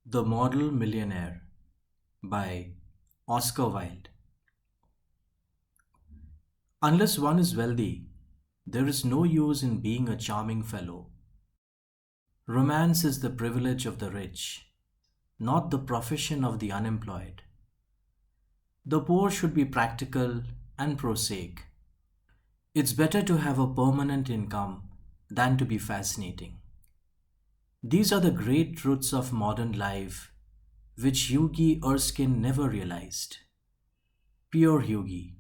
The Model Millionaire by Oscar Wilde. Unless one is wealthy, there is no use in being a charming fellow. Romance is the privilege of the rich, not the profession of the unemployed. The poor should be practical and prosaic. It's better to have a permanent income than to be fascinating. These are the great truths of modern life which Yogi Erskine never realized. Pure Yogi.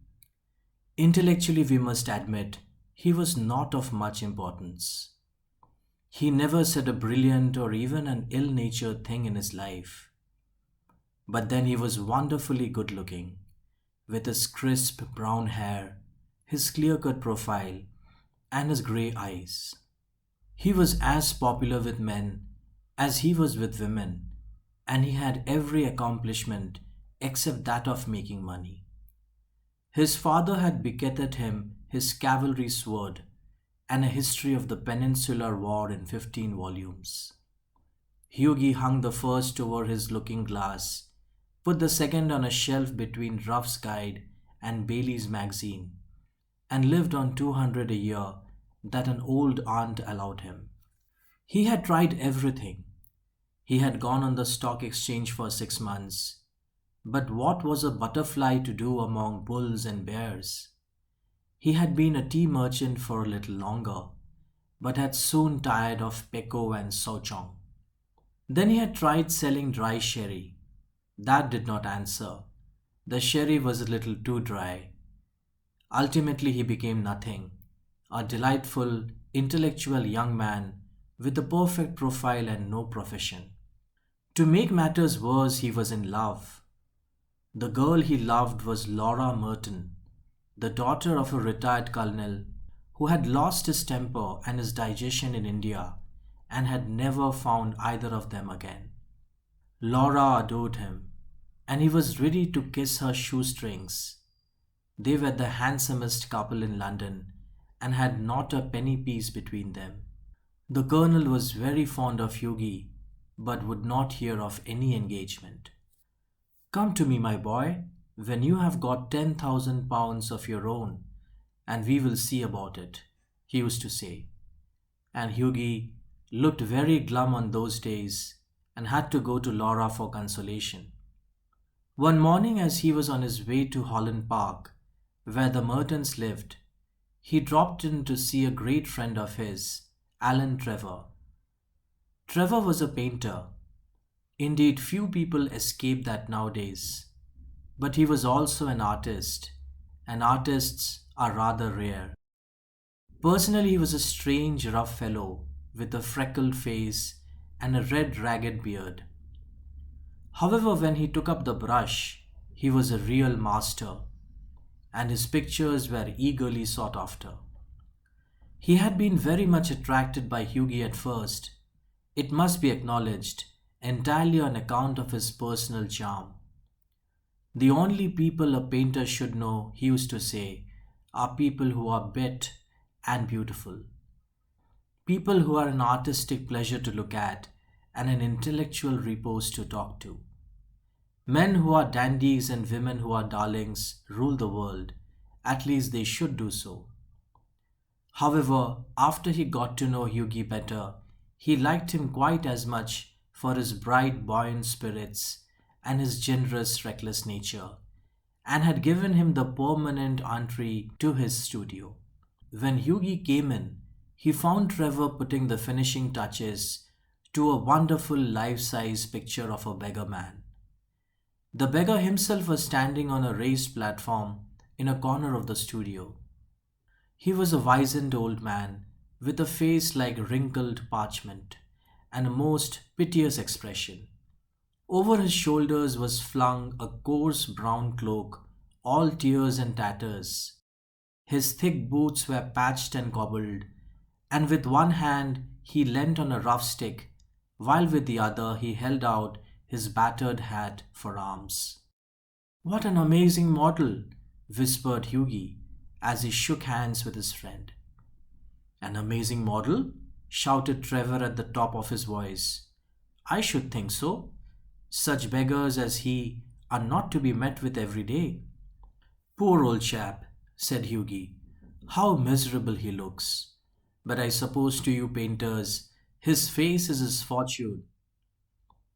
Intellectually, we must admit, he was not of much importance. He never said a brilliant or even an ill natured thing in his life. But then he was wonderfully good looking, with his crisp brown hair, his clear cut profile, and his grey eyes. He was as popular with men as he was with women, and he had every accomplishment except that of making money. His father had bequeathed him his cavalry sword and a history of the Peninsular War in 15 volumes. Hughie hung the first over his looking glass, put the second on a shelf between Ruff's Guide and Bailey's Magazine, and lived on 200 a year that an old aunt allowed him. He had tried everything. He had gone on the stock exchange for 6 months. But what was a butterfly to do among bulls and bears? He had been a tea merchant for a little longer, but had soon tired of Pekoe and Souchong. Then he had tried selling dry sherry. That did not answer. The sherry was a little too dry. Ultimately, he became nothing, a delightful, intellectual young man with a perfect profile and no profession. To make matters worse, he was in love. The girl he loved was Laura Merton, the daughter of a retired colonel who had lost his temper and his digestion in India and had never found either of them again. Laura adored him, and he was ready to kiss her shoestrings. They were the handsomest couple in London and had not a penny piece between them. The colonel was very fond of Hughie, but would not hear of any engagement. Come to me, my boy, when you have got £10,000 of your own, and we will see about it, he used to say. And Hughie looked very glum on those days and had to go to Laura for consolation. One morning, as he was on his way to Holland Park, where the Mertons lived, he dropped in to see a great friend of his, Alan Trevor. Trevor was a painter. Indeed, few people escape that nowadays. But he was also an artist, and artists are rather rare. Personally, he was a strange, rough fellow with a freckled face and a red, ragged beard. However, when he took up the brush, he was a real master, and his pictures were eagerly sought after. He had been very much attracted by Hughie at first, it must be acknowledged, entirely on account of his personal charm. The only people a painter should know, he used to say, are people who are bit and beautiful. People who are an artistic pleasure to look at and an intellectual repose to talk to. Men who are dandies and women who are darlings rule the world. At least they should do so. However, after he got to know Hughie better, he liked him quite as much for his bright, buoyant spirits and his generous, reckless nature, and had given him the permanent entry to his studio. When Hughie came in, he found Trevor putting the finishing touches to a wonderful life-size picture of a beggar man. The beggar himself was standing on a raised platform in a corner of the studio. He was a wizened old man with a face like wrinkled parchment and a most piteous expression. Over his shoulders was flung a coarse brown cloak, all tears and tatters. His thick boots were patched and cobbled, and with one hand he leant on a rough stick, while with the other he held out his battered hat for arms. "What an amazing model!" whispered Hughie as he shook hands with his friend. "An amazing model?" shouted Trevor at the top of his voice. "I should think so. Such beggars as he are not to be met with every day. Poor old chap, said Hughie. How miserable he looks. But I suppose to you painters, his face is his fortune.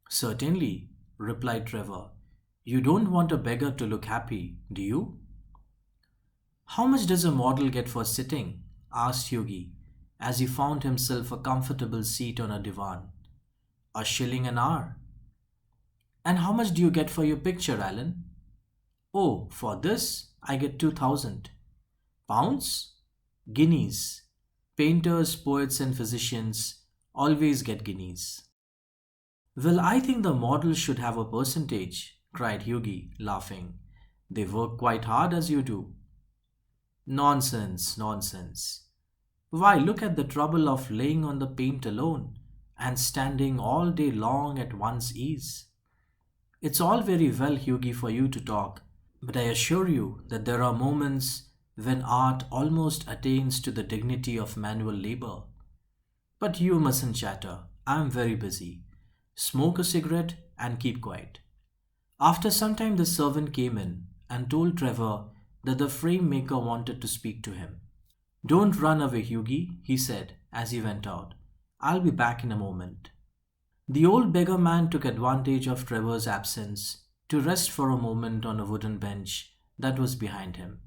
Certainly, replied Trevor. You don't want a beggar to look happy, do you? How much does a model get for sitting? Asked Hughie, as he found himself a comfortable seat on a divan. A shilling an hour. And how much do you get for your picture, Alan? Oh, for this, I get 2,000. Pounds? Guineas. Painters, poets, and physicians always get guineas. Well, I think the model should have a percentage, cried Hughie, laughing. They work quite hard as you do. Nonsense, nonsense. Why, look at the trouble of laying on the paint alone and standing all day long at one's ease. It's all very well, Hughie, for you to talk, but I assure you that there are moments when art almost attains to the dignity of manual labor. But you mustn't chatter. I'm very busy. Smoke a cigarette and keep quiet. After some time, the servant came in and told Trevor that the frame maker wanted to speak to him. Don't run away, Hughie, he said as he went out. I'll be back in a moment. The old beggar man took advantage of Trevor's absence to rest for a moment on a wooden bench that was behind him.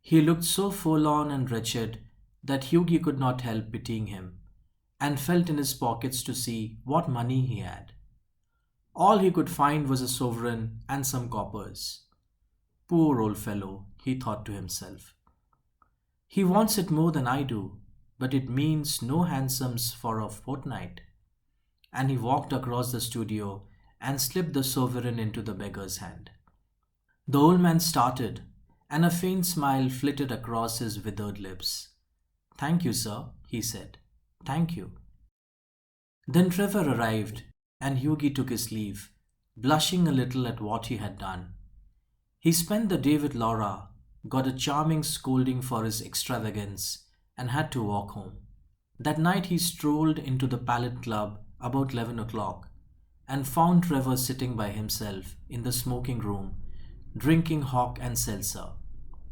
He looked so forlorn and wretched that Hughie could not help pitying him, and felt in his pockets to see what money he had. All he could find was a sovereign and some coppers. Poor old fellow, he thought to himself. He wants it more than I do, but it means no hansoms for a fortnight. And he walked across the studio and slipped the sovereign into the beggar's hand. The old man started, and a faint smile flitted across his withered lips. Thank you, sir, he said. Thank you. Then Trevor arrived, and Hughie took his leave, blushing a little at what he had done. He spent the day with Laura, got a charming scolding for his extravagance, and had to walk home. That night he strolled into the Palette Club about 11 o'clock and found Trevor sitting by himself in the smoking room, drinking hock and seltzer.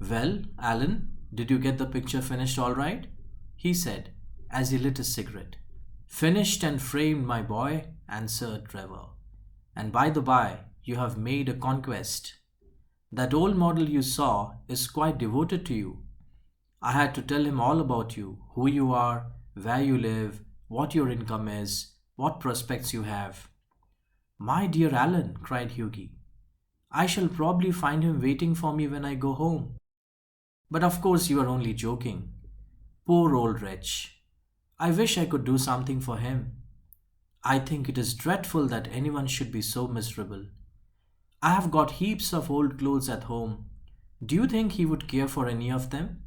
Well, Alan, did you get the picture finished all right? He said as he lit a cigarette. Finished and framed, my boy, answered Trevor. And by the by, you have made a conquest. That old model you saw is quite devoted to you. I had to tell him all about you, who you are, where you live, what your income is, what prospects you have. My dear Alan, cried Hughie, I shall probably find him waiting for me when I go home. But of course you are only joking. Poor old wretch. I wish I could do something for him. I think it is dreadful that anyone should be so miserable. I have got heaps of old clothes at home. Do you think he would care for any of them?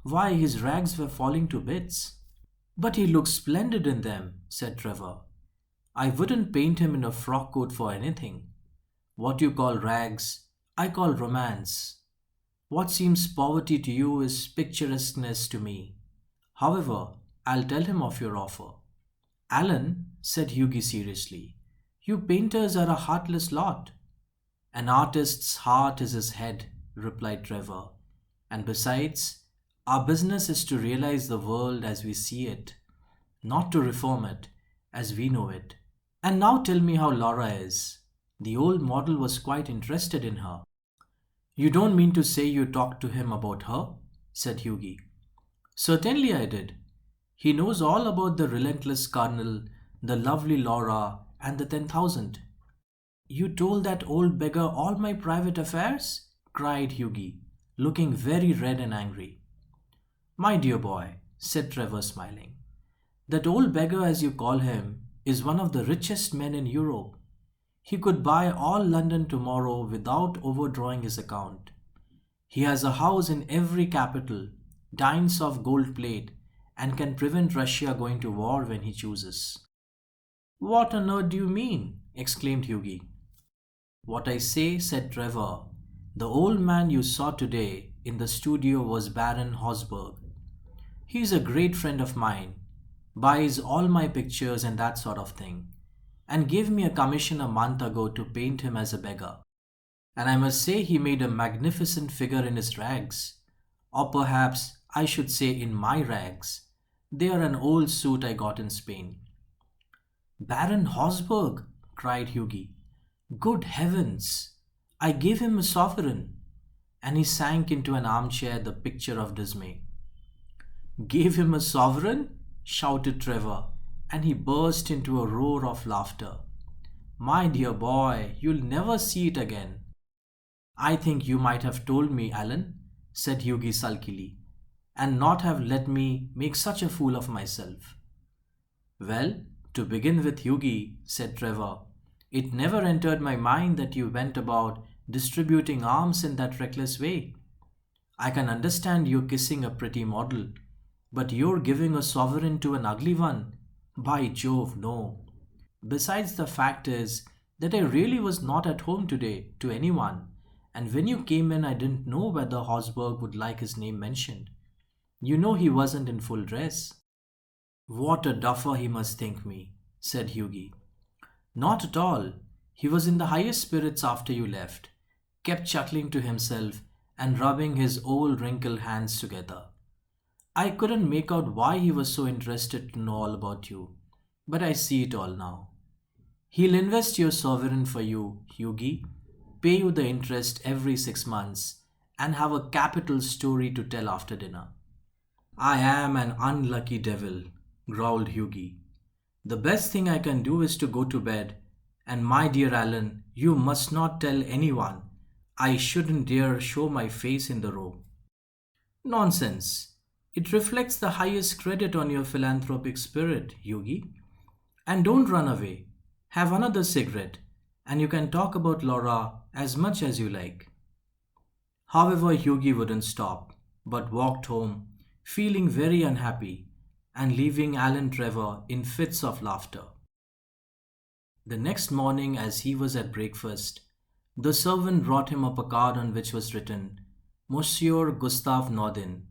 Why, his rags were falling to bits. But he looks splendid in them, said Trevor. I wouldn't paint him in a frock coat for anything. What you call rags, I call romance. What seems poverty to you is picturesqueness to me. However, I'll tell him of your offer. Alan, said Hughie seriously, you painters are a heartless lot. An artist's heart is his head, replied Trevor. And besides, our business is to realize the world as we see it, not to reform it as we know it. And now tell me how Laura is. The old model was quite interested in her. You don't mean to say you talked to him about her? Said Hughie. Certainly I did. He knows all about the relentless Colonel, the lovely Laura, and the 10,000. You told that old beggar all my private affairs? Cried Hughie, looking very red and angry. My dear boy, said Trevor smiling, that old beggar as you call him is one of the richest men in Europe. He could buy all London tomorrow without overdrawing his account. He has a house in every capital, dines off gold plate, and can prevent Russia going to war when he chooses. What on earth do you mean? Exclaimed Hughie. What I say, said Trevor. The old man you saw today in the studio was Baron Hosberg. He is a great friend of mine, buys all my pictures and that sort of thing, and gave me a commission a month ago to paint him as a beggar. And I must say he made a magnificent figure in his rags. Or perhaps I should say in my rags. They are an old suit I got in Spain. Baron Hosberg, cried Hughie. Good heavens! I gave him a sovereign. And he sank into an armchair, the picture of dismay. Gave him a sovereign? Shouted Trevor, and he burst into a roar of laughter. My dear boy, you'll never see it again. I think you might have told me, Alan, said Hughie sulkily, and not have let me make such a fool of myself. Well, to begin with, Hughie, said Trevor, it never entered my mind that you went about distributing alms in that reckless way. I can understand you kissing a pretty model, but you're giving a sovereign to an ugly one. By Jove, no. Besides, the fact is that I really was not at home today to anyone, and when you came in, I didn't know whether Hosberg would like his name mentioned. You know he wasn't in full dress. What a duffer he must think me, said Hughie. Not at all. He was in the highest spirits after you left, kept chuckling to himself and rubbing his old wrinkled hands together. I couldn't make out why he was so interested to know all about you, but I see it all now. He'll invest your sovereign for you, Hughie, pay you the interest every 6 months, and have a capital story to tell after dinner. I am an unlucky devil, growled Hughie. The best thing I can do is to go to bed, and my dear Alan, you must not tell anyone. I shouldn't dare show my face in the row. Nonsense. It reflects the highest credit on your philanthropic spirit, Hughie. And don't run away. Have another cigarette, and you can talk about Laura as much as you like. However, Hughie wouldn't stop, but walked home, feeling very unhappy, and leaving Alan Trevor in fits of laughter. The next morning, as he was at breakfast, the servant brought him up a card on which was written, Monsieur Gustave Nodin,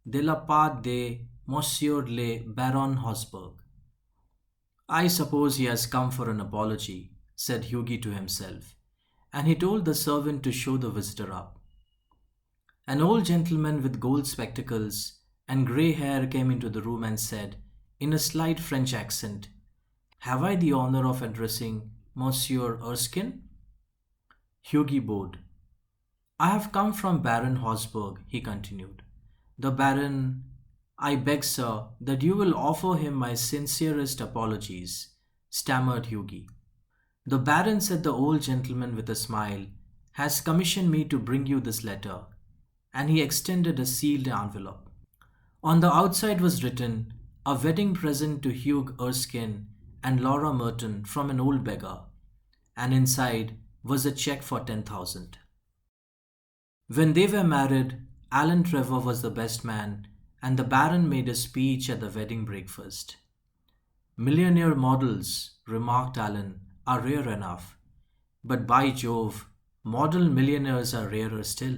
de la part de Monsieur le Baron Hosberg. I suppose he has come for an apology, said Hughie to himself, and he told the servant to show the visitor up. An old gentleman with gold spectacles and grey hair came into the room and said, in a slight French accent, Have I the honour of addressing Monsieur Erskine? Hughie bowed. I have come from Baron Hosberg, he continued. The Baron, I beg, sir, that you will offer him my sincerest apologies, stammered Hughie. The Baron, said the old gentleman with a smile, has commissioned me to bring you this letter, and he extended a sealed envelope. On the outside was written, a wedding present to Hugh Erskine and Laura Merton from an old beggar, and inside was a cheque for 10,000. When they were married, Alan Trevor was the best man, and the Baron made a speech at the wedding breakfast. Millionaire models, remarked Alan, are rare enough, but by Jove, model millionaires are rarer still.